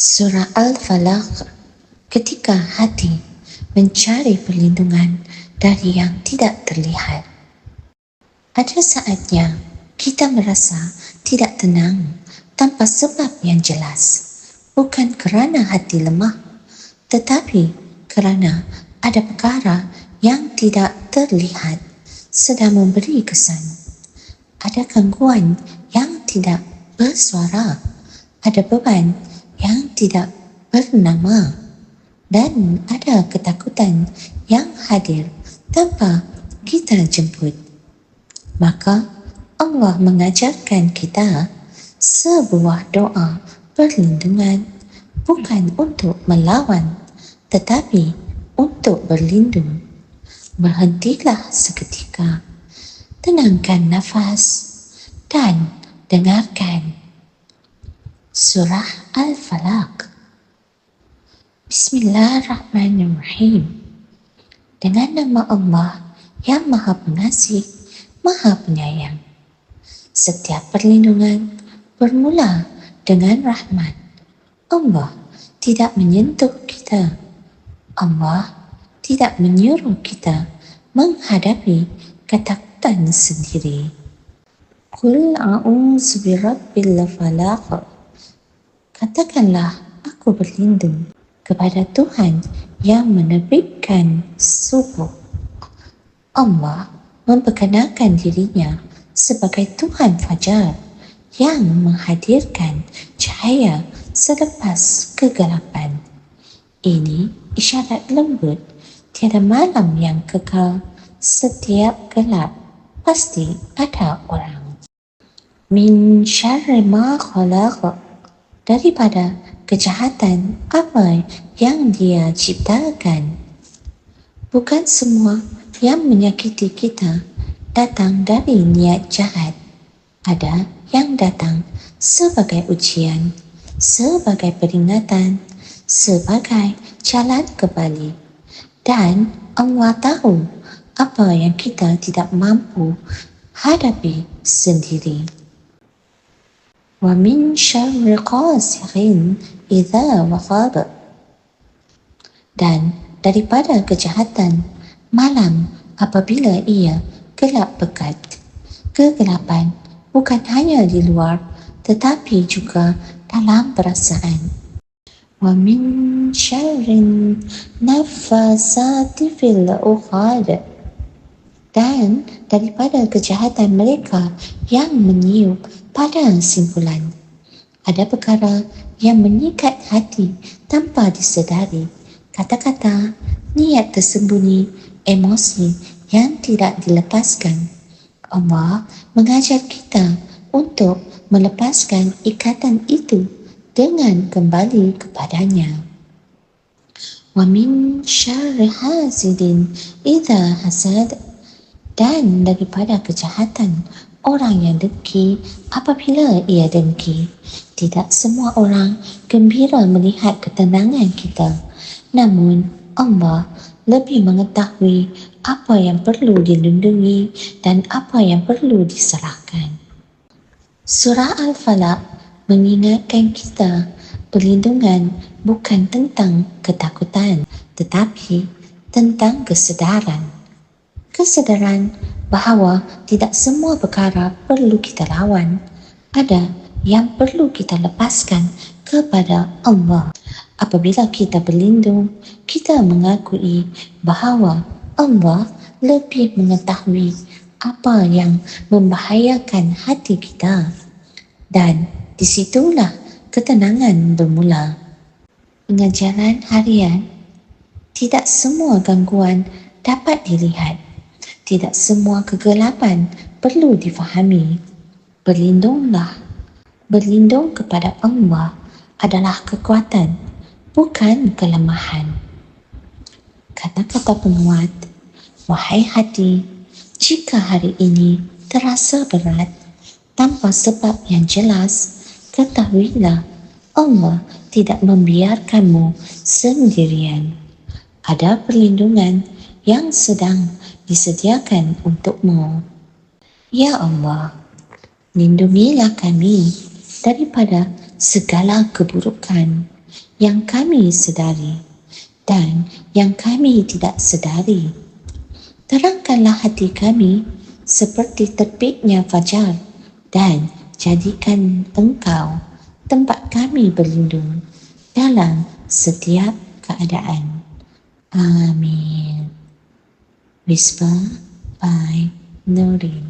Surah Al-Falaq, ketika hati mencari perlindungan dari yang tidak terlihat. Ada saatnya kita merasa tidak tenang tanpa sebab yang jelas, bukan kerana hati lemah, tetapi kerana ada perkara yang tidak terlihat sedang memberi kesan. Ada gangguan yang tidak bersuara, ada beban yang tidak bernama, dan ada ketakutan yang hadir tanpa kita jemput. Maka Allah mengajarkan kita sebuah doa perlindungan, bukan untuk melawan, tetapi untuk berlindung. Berhentilah seketika, tenangkan nafas dan dengarkan Surah Al-Falaq. Bismillahirrahmanirrahim. Dengan nama Allah yang Maha Pengasih, Maha Penyayang. Setiap perlindungan bermula dengan rahmat. Allah tidak menyentuh kita. Allah tidak menyuruh kita menghadapi ketakutan sendiri. Qul a'udzu birabbil falaq. Katakanlah, aku berlindung kepada Tuhan yang menerbitkan subuh. Allah memperkenalkan dirinya sebagai Tuhan Fajar yang menghadirkan cahaya selepas kegelapan. Ini isyarat lembut, tiada malam yang kekal, setiap gelap pasti ada orang. Min syarri ma khalaq, daripada kejahatan apa yang Dia ciptakan. Bukan semua yang menyakiti kita datang dari niat jahat. Ada yang datang sebagai ujian, sebagai peringatan, sebagai jalan kembali. Dan Allah tahu apa yang kita tidak mampu hadapi sendiri. Wa min syarri qasidin idza waqab, dan daripada kejahatan malam apabila ia gelap pekat. Kegelapan bukan hanya di luar tetapi juga dalam perasaan. Wa min syarri naffasati fil 'uqad, dan daripada kejahatan mereka yang meniup pada simpulan. Ada perkara yang menyikat hati tanpa disedari, kata-kata, niat tersembunyi, emosi yang tidak dilepaskan. Allah mengajar kita untuk melepaskan ikatan itu dengan kembali kepadanya. Wa min syarri hasidin idza hasad, dan daripada kejahatan orang yang dengki apabila ia dengki. Tidak semua orang gembira melihat ketenangan kita, namun Allah lebih mengetahui apa yang perlu dilindungi dan apa yang perlu diserahkan. Surah Al-Falaq mengingatkan kita perlindungan bukan tentang ketakutan, tetapi tentang kesedaran. Kesedaran bahawa tidak semua perkara perlu kita lawan. Ada yang perlu kita lepaskan kepada Allah. Apabila kita berlindung, kita mengakui bahawa Allah lebih mengetahui apa yang membahayakan hati kita. Dan disitulah ketenangan bermula. Pengajaran harian. Tidak semua gangguan dapat dilihat. Tidak semua kegelapan perlu difahami. Berlindunglah. Berlindung kepada Allah adalah kekuatan, bukan kelemahan. Kata-kata penguat, wahai hati, jika hari ini terasa berat tanpa sebab yang jelas, ketahuilah Allah tidak membiarkanmu sendirian. Ada perlindungan yang sedang disediakan untukmu. Ya Allah, lindungilah kami daripada segala keburukan. yang kami sedari dan yang kami tidak sedari. Terangkanlah hati kami seperti terbitnya fajar dan jadikan Engkau tempat kami berlindung dalam setiap keadaan. Amin. Whisper by Nurin.